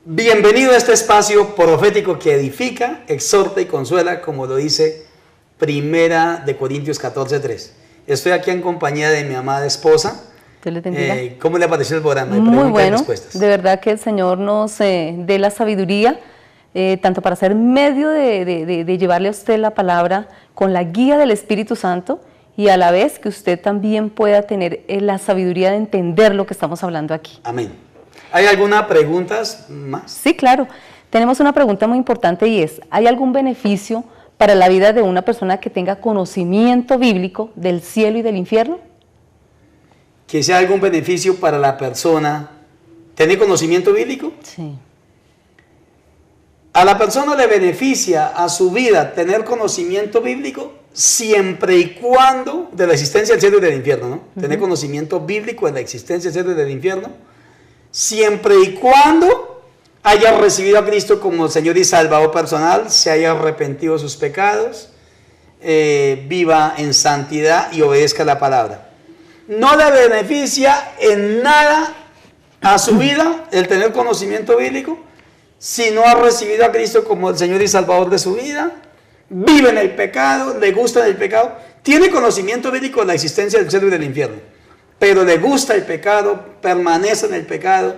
Bienvenido a este espacio profético que edifica, exhorta y consuela, como lo dice Primera de Corintios 14:3. Estoy aquí en compañía de mi amada esposa. Dios le bendiga. ¿Cómo le pareció el programa? Muy bueno, de verdad que el Señor nos dé la sabiduría, tanto para ser medio de llevarle a usted la palabra con la guía del Espíritu Santo y a la vez que usted también pueda tener la sabiduría de entender lo que estamos hablando aquí. Amén. ¿Hay alguna pregunta más? Sí, claro. Tenemos una pregunta muy importante y es, ¿hay algún beneficio para la vida de una persona que tenga conocimiento bíblico del cielo y del infierno? Que sea algún beneficio para la persona. ¿Tiene conocimiento bíblico? Sí. A la persona le beneficia a su vida tener conocimiento bíblico siempre y cuando de la existencia del cielo y del infierno, ¿no? Tener conocimiento bíblico de la existencia del cielo y del infierno, siempre y cuando haya recibido a Cristo como Señor y Salvador personal, se haya arrepentido de sus pecados, viva en santidad y obedezca la palabra. No le beneficia en nada a su vida el tener conocimiento bíblico si no ha recibido a Cristo como el Señor y Salvador de su vida, vive en el pecado, le gusta el pecado, tiene conocimiento bíblico de la existencia del cielo y del infierno, pero le gusta el pecado, permanece en el pecado,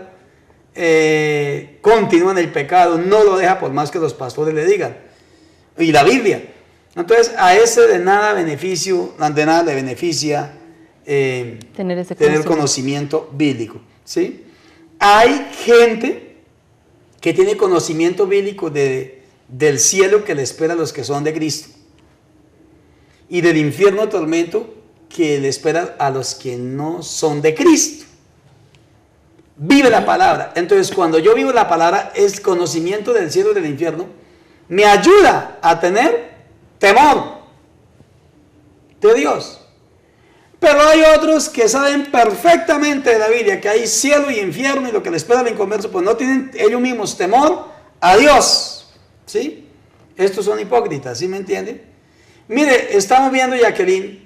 continúa en el pecado, no lo deja por más que los pastores le digan, y la Biblia. Entonces a ese de nada le beneficia tener conocimiento bíblico, ¿sí? Hay gente que tiene conocimiento bíblico del cielo que le espera a los que son de Cristo, y del infierno tormento que le espera a los que no son de Cristo. Vive la palabra. Entonces, cuando yo vivo la palabra, el conocimiento del cielo y del infierno me ayuda a tener temor de Dios. Pero hay otros que saben perfectamente de la Biblia que hay cielo y infierno y lo que les espera al inconverso, pues no tienen ellos mismos temor a Dios, ¿sí? Estos son hipócritas, ¿sí me entienden? Mire, estamos viendo, Jacqueline,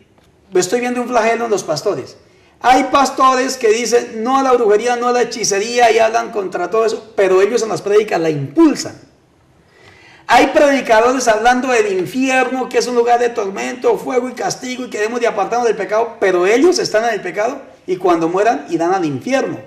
estoy viendo un flagelo en los pastores. Hay pastores que dicen no a la brujería, no a la hechicería y hablan contra todo eso, pero ellos en las prédicas la impulsan. Hay predicadores hablando del infierno, que es un lugar de tormento, fuego y castigo y que debemos de apartarnos del pecado, pero ellos están en el pecado y cuando mueran irán al infierno.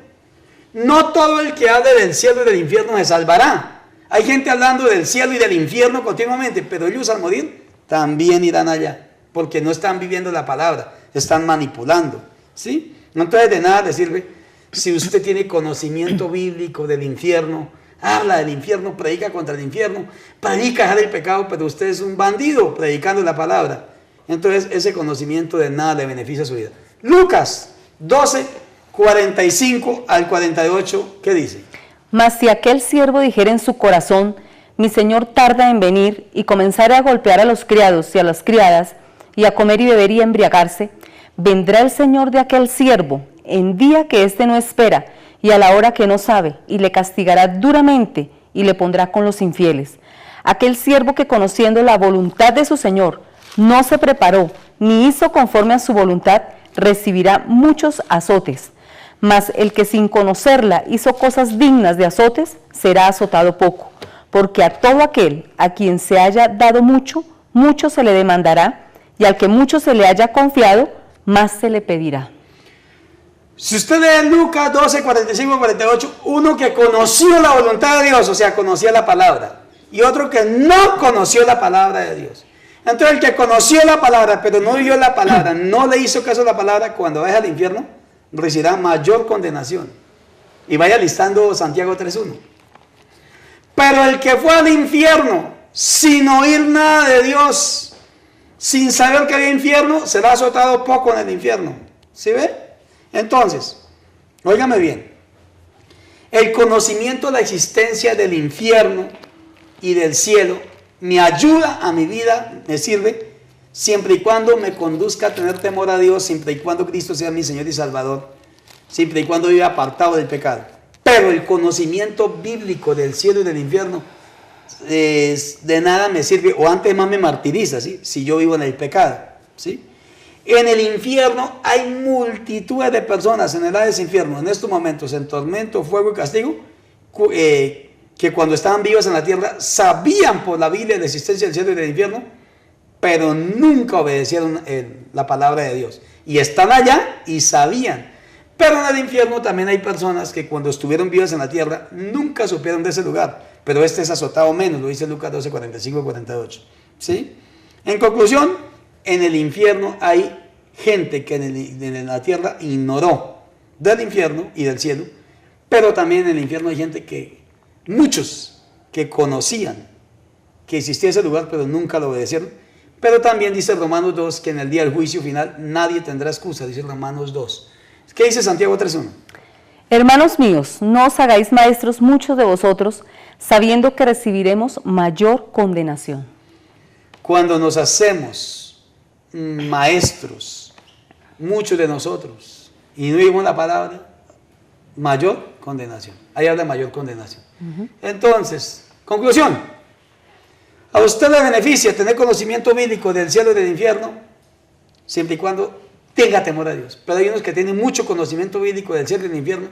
No todo el que hable del cielo y del infierno se salvará. Hay gente hablando del cielo y del infierno continuamente, pero ellos al morir también irán allá, porque no están viviendo la palabra, están manipulando, ¿sí? Entonces de nada le sirve si usted tiene conocimiento bíblico del infierno, habla del infierno, predica contra el infierno, predica dejar el pecado, pero usted es un bandido predicando la palabra. Entonces ese conocimiento de nada le beneficia a su vida. Lucas 12, 45 al 48, ¿qué dice? Mas si aquel siervo dijera en su corazón, mi señor tarda en venir, y comenzara a golpear a los criados y a las criadas, y a comer y beber y a embriagarse, vendrá el señor de aquel siervo en día que éste no espera, y a la hora que no sabe, y le castigará duramente, y le pondrá con los infieles. Aquel siervo que, conociendo la voluntad de su señor, no se preparó, ni hizo conforme a su voluntad, recibirá muchos azotes. Mas el que sin conocerla hizo cosas dignas de azotes, será azotado poco. Porque a todo aquel a quien se haya dado mucho, mucho se le demandará, y al que mucho se le haya confiado, más se le pedirá. Si usted lee Lucas 12, 45, 48, uno que conoció la voluntad de Dios, o sea, conocía la palabra, y otro que no conoció la palabra de Dios. Entonces el que conoció la palabra, pero no vivió la palabra, no le hizo caso a la palabra, cuando vaya al infierno, recibirá mayor condenación. Y vaya listando Santiago 3:1. Pero el que fue al infierno sin oír nada de Dios, sin saber que había infierno, será azotado poco en el infierno. ¿Sí ve? Entonces, óigame bien, el conocimiento de la existencia del infierno y del cielo me ayuda a mi vida, me sirve, siempre y cuando me conduzca a tener temor a Dios, siempre y cuando Cristo sea mi Señor y Salvador, siempre y cuando viva apartado del pecado. Pero el conocimiento bíblico del cielo y del infierno de nada me sirve, o antes más me martiriza, ¿sí? Si yo vivo en el pecado, ¿sí? En el infierno hay multitudes de personas en el Hades infierno, en estos momentos, en tormento, fuego y castigo, que cuando estaban vivos en la tierra sabían por la Biblia la existencia del cielo y del infierno, pero nunca obedecieron la palabra de Dios. Y están allá y sabían. Pero en el infierno también hay personas que cuando estuvieron vivas en la tierra nunca supieron de ese lugar. Pero este es azotado menos, lo dice Lucas 12, 45 y 48. ¿Sí? En conclusión, en el infierno hay gente que en la tierra ignoró del infierno y del cielo, pero también en el infierno hay gente muchos que conocían que existía ese lugar, pero nunca lo obedecieron. Pero también dice Romanos 2 que en el día del juicio final nadie tendrá excusa, dice Romanos 2. ¿Qué dice Santiago 3.1? Hermanos míos, no os hagáis maestros muchos de vosotros, sabiendo que recibiremos mayor condenación. Cuando nos hacemos maestros, muchos de nosotros, y no oímos la palabra, mayor condenación. Ahí habla de mayor condenación. Entonces, conclusión. A usted le beneficia tener conocimiento bíblico del cielo y del infierno, siempre y cuando tenga temor a Dios. Pero hay unos que tienen mucho conocimiento bíblico del cielo y del infierno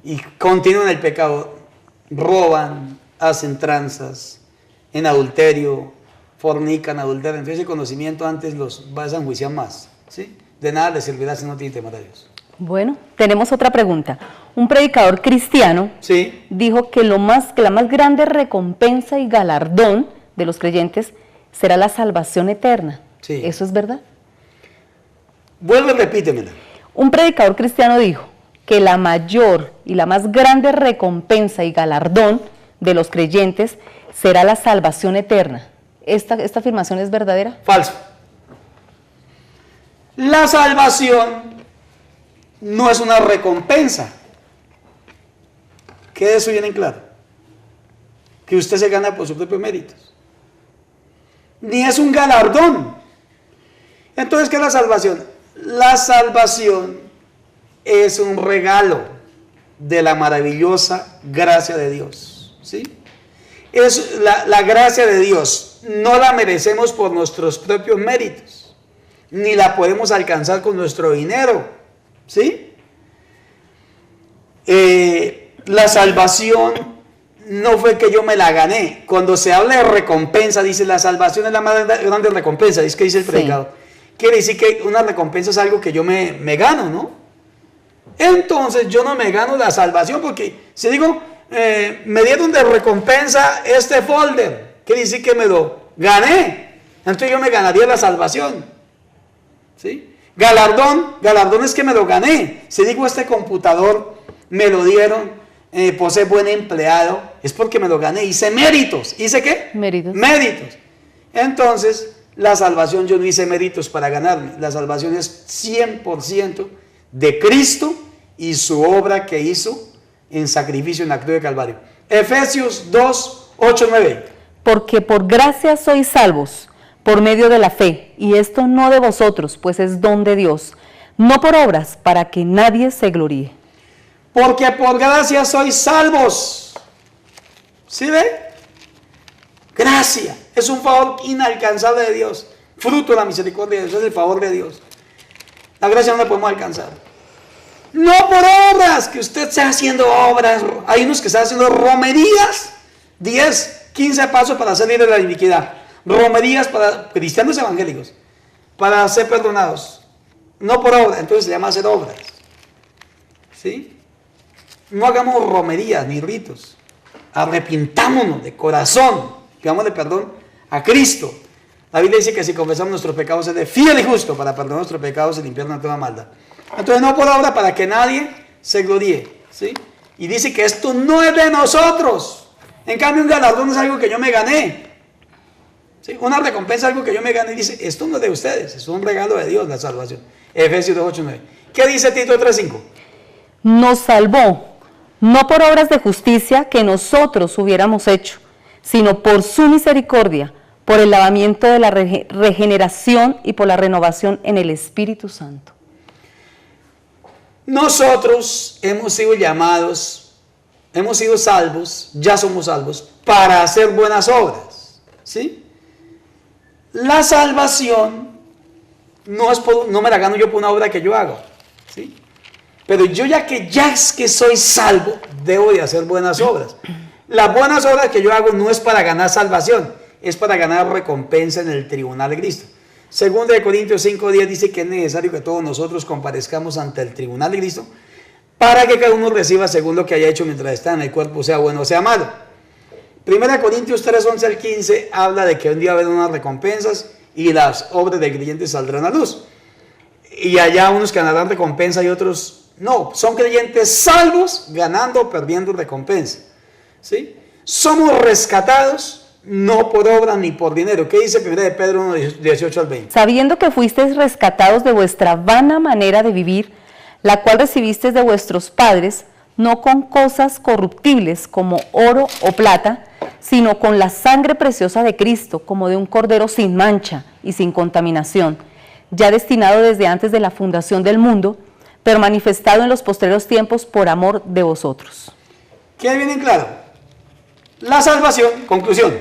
y continúan el pecado, roban, hacen tranzas, en adulterio, fornican, adulteran. Entonces ese conocimiento antes los vas a enjuiciar más, ¿sí? De nada les servirá si no tienen temor a Dios. Bueno, tenemos otra pregunta. Un predicador cristiano dijo que la más grande recompensa y galardón de los creyentes será la salvación eterna. Sí. ¿Eso es verdad? Vuelve y repítemela. Un predicador cristiano dijo que la mayor y la más grande recompensa y galardón de los creyentes será la salvación eterna. ¿Esta afirmación es verdadera? Falso. La salvación no es una recompensa. Que eso viene en claro. Que usted se gana por sus propios méritos. Ni es un galardón. Entonces, ¿qué es la salvación? La salvación es un regalo de la maravillosa gracia de Dios. ¿Sí? Es la gracia de Dios. No la merecemos por nuestros propios méritos. Ni la podemos alcanzar con nuestro dinero. ¿Sí? La salvación no fue que yo me la gané. Cuando se habla de recompensa, dice la salvación es la más grande recompensa, es que dice el predicador. Quiere decir que una recompensa es algo que yo me gano, ¿no? Entonces yo no me gano la salvación porque si digo, me dieron de recompensa este folder, quiere decir que me lo gané. Entonces yo me ganaría la salvación. ¿Sí? Galardón es que me lo gané. Si digo este computador me lo dieron por ser buen empleado, es porque me lo gané. Hice méritos. ¿Hice qué? Méritos. Entonces, la salvación yo no hice méritos para ganarme. La salvación es 100% de Cristo y su obra que hizo en sacrificio en la cruz de Calvario. Efesios 2, 8, 9. Porque por gracia sois salvos, por medio de la fe, y esto no de vosotros, pues es don de Dios, no por obras, para que nadie se gloríe. Porque por gracia sois salvos. ¿Sí ve? Gracia. Es un favor inalcanzable de Dios. Fruto de la misericordia de Dios, es el favor de Dios. La gracia no la podemos alcanzar. No por obras, que usted esté haciendo obras. Hay unos que están haciendo romerías. 10, 15 pasos para salir de la iniquidad. Romerías para cristianos evangélicos. Para ser perdonados. No por obras, entonces se llama hacer obras. ¿Sí? No hagamos romerías ni ritos. Arrepintámonos de corazón. Pidámosle perdón a Cristo. La Biblia dice que si confesamos nuestros pecados, Él es fiel y justo para perdonar nuestros pecados y limpiarnos de toda maldad. Entonces, no por obra para que nadie se gloríe. ¿Sí? Y dice que esto no es de nosotros. En cambio, un galardón es algo que yo me gané. ¿Sí? Una recompensa es algo que yo me gané. Y dice, esto no es de ustedes, es un regalo de Dios, la salvación. Efesios 2, 8, 9. ¿Qué dice Tito 3, 5? Nos salvó, no por obras de justicia que nosotros hubiéramos hecho, sino por su misericordia, por el lavamiento de la regeneración y por la renovación en el Espíritu Santo. Nosotros hemos sido llamados, hemos sido salvos, ya somos salvos, para hacer buenas obras. ¿Sí? La salvación no me la gano yo por una obra que yo hago. ¿Sí? Pero yo ya es que soy salvo, debo de hacer buenas obras. Las buenas obras que yo hago no es para ganar salvación, es para ganar recompensa en el tribunal de Cristo. Segunda de Corintios 5:10 dice que es necesario que todos nosotros comparezcamos ante el tribunal de Cristo para que cada uno reciba según lo que haya hecho mientras está en el cuerpo, sea bueno o sea malo. Primera de Corintios 3:11 al 15 habla de que un día va a haber unas recompensas y las obras de creyentes saldrán a luz. Y allá unos ganarán recompensa y otros no. Son creyentes salvos ganando o perdiendo recompensa. ¿Sí? Somos rescatados no por obra ni por dinero. ¿Qué dice 1 de Pedro 1:18 al 20? Sabiendo que fuisteis rescatados de vuestra vana manera de vivir, la cual recibisteis de vuestros padres, no con cosas corruptibles como oro o plata, sino con la sangre preciosa de Cristo, como de un cordero sin mancha y sin contaminación, ya destinado desde antes de la fundación del mundo, pero manifestado en los postreros tiempos por amor de vosotros. ¿Qué viene en claro? La salvación, conclusión,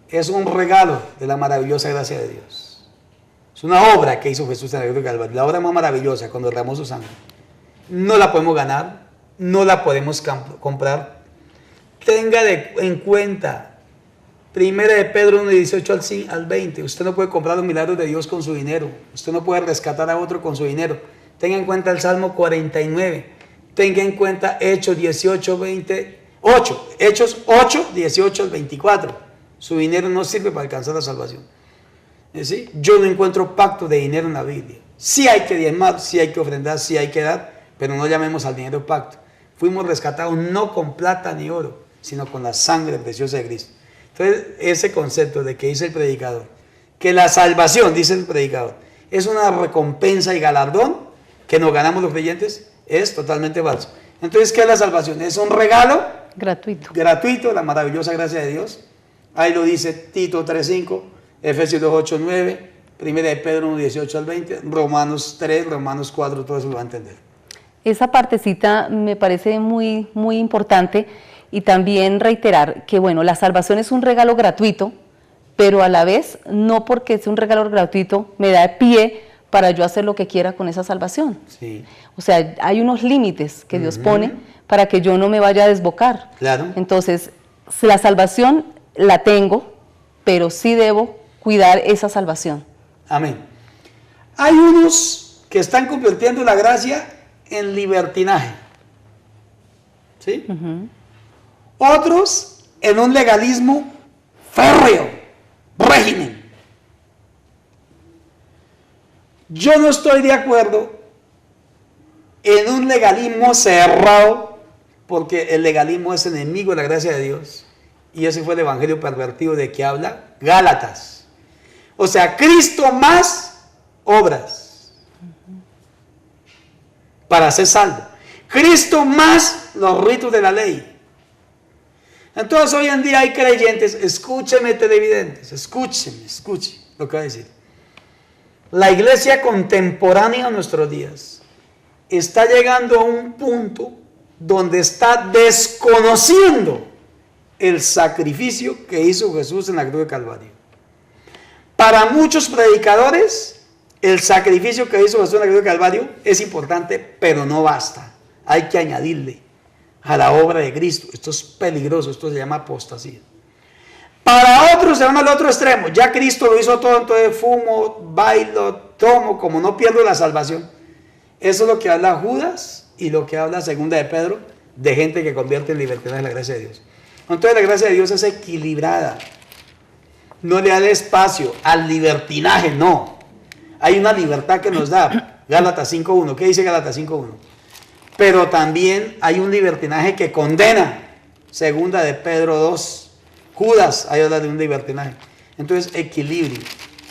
es un regalo de la maravillosa gracia de Dios. Es una obra que hizo Jesús en la cruz de Calvario, la obra más maravillosa cuando derramó su sangre. No la podemos ganar, no la podemos comprar. Tenga en cuenta, 1 de Pedro 1:18 al 20, usted no puede comprar los milagros de Dios con su dinero, usted no puede rescatar a otro con su dinero. Tenga en cuenta el Salmo 49, tenga en cuenta Hechos 8:18 al 24. Su dinero no sirve para alcanzar la salvación. ¿Sí? Yo no encuentro pacto de dinero en la Biblia. Sí hay que diezmar, sí hay que ofrendar, sí hay que dar, pero no llamemos al dinero pacto. Fuimos rescatados no con plata ni oro, sino con la sangre preciosa de Cristo. Entonces, ese concepto de que dice el predicador, que la salvación, dice el predicador, es una recompensa y galardón que nos ganamos los creyentes, es totalmente falso. Entonces, ¿qué es la salvación? Es un regalo gratuito, la maravillosa gracia de Dios. Ahí lo dice Tito 3:5, Efesios 2:8-9, 1 de Pedro 1:18 al 20, Romanos 3, Romanos 4, todo eso lo va a entender. Esa partecita me parece muy, muy importante, y también reiterar que, bueno, la salvación es un regalo gratuito, pero a la vez, no porque es un regalo gratuito, me da pie para yo hacer lo que quiera con esa salvación. Sí. O sea, hay unos límites que Dios pone para que yo no me vaya a desbocar. Claro. Entonces, la salvación la tengo, pero sí debo cuidar esa salvación. Amén. Hay unos que están convirtiendo la gracia en libertinaje. ¿Sí? Otros en un legalismo férreo, régimen. Yo no estoy de acuerdo en un legalismo cerrado, porque el legalismo es enemigo de la gracia de Dios. Y ese fue el evangelio pervertido de que habla Gálatas. O sea, Cristo más obras para ser salvo. Cristo más los ritos de la ley. Entonces hoy en día hay creyentes, escúcheme televidentes, escuchen lo que voy a decir. La iglesia contemporánea en nuestros días está llegando a un punto donde está desconociendo el sacrificio que hizo Jesús en la cruz de Calvario. Para muchos predicadores, el sacrificio que hizo Jesús en la cruz de Calvario es importante, pero no basta. Hay que añadirle a la obra de Cristo. Esto es peligroso, esto se llama apostasía. Para otros se van al otro extremo. Ya Cristo lo hizo todo, entonces fumo, bailo, tomo, como no pierdo la salvación. Eso es lo que habla Judas y lo que habla Segunda de Pedro, de gente que convierte en libertinaje la gracia de Dios. Entonces la gracia de Dios es equilibrada. No le da espacio al libertinaje, no. Hay una libertad que nos da. Gálatas 5:1. ¿Qué dice Gálatas 5:1? Pero también hay un libertinaje que condena. Segunda de Pedro 2. Judas, ahí habla de un libertinaje. Entonces, equilibrio.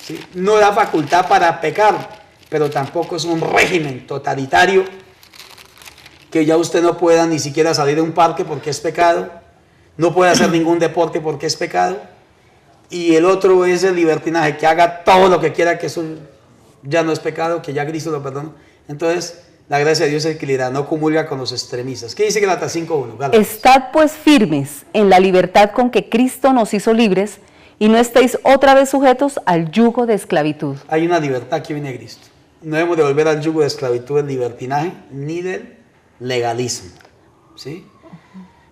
¿Sí? No da facultad para pecar, pero tampoco es un régimen totalitario que ya usted no pueda ni siquiera salir de un parque porque es pecado. No puede hacer ningún deporte porque es pecado. Y el otro es el libertinaje, que haga todo lo que quiera, que eso ya no es pecado, que ya Cristo lo perdonó. Entonces, la gracia de Dios es equilibrada, no comulga con los extremistas. ¿Qué dice Gálatas 5:1? Estad pues firmes en la libertad con que Cristo nos hizo libres, y no estéis otra vez sujetos al yugo de esclavitud. Hay una libertad que viene de Cristo. No debemos de volver al yugo de esclavitud del libertinaje, ni del legalismo. ¿Sí?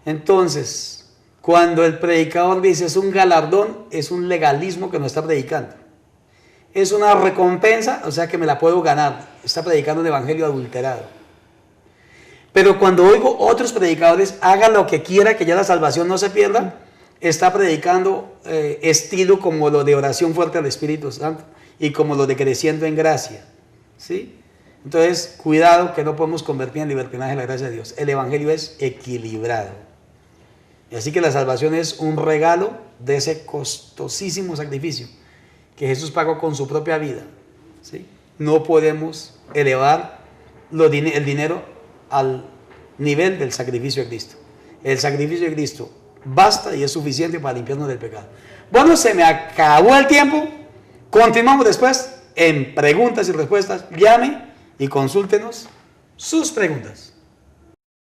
Entonces, cuando el predicador dice es un galardón, es un legalismo que no está predicando. Es una recompensa, o sea que me la puedo ganar. Está predicando un evangelio adulterado. Pero cuando oigo otros predicadores, haga lo que quiera, que ya la salvación no se pierda, está predicando estilo como lo de oración fuerte al Espíritu Santo y como lo de creciendo en gracia, ¿sí? Entonces, cuidado que no podemos convertir en libertinaje la gracia de Dios. El evangelio es equilibrado. Y así que la salvación es un regalo de ese costosísimo sacrificio que Jesús pagó con su propia vida, ¿sí? No podemos elevar el dinero al nivel del sacrificio de Cristo. El sacrificio de Cristo basta y es suficiente para limpiarnos del pecado. Bueno, se me acabó el tiempo. Continuamos después en preguntas y respuestas. Llame y consúltenos sus preguntas.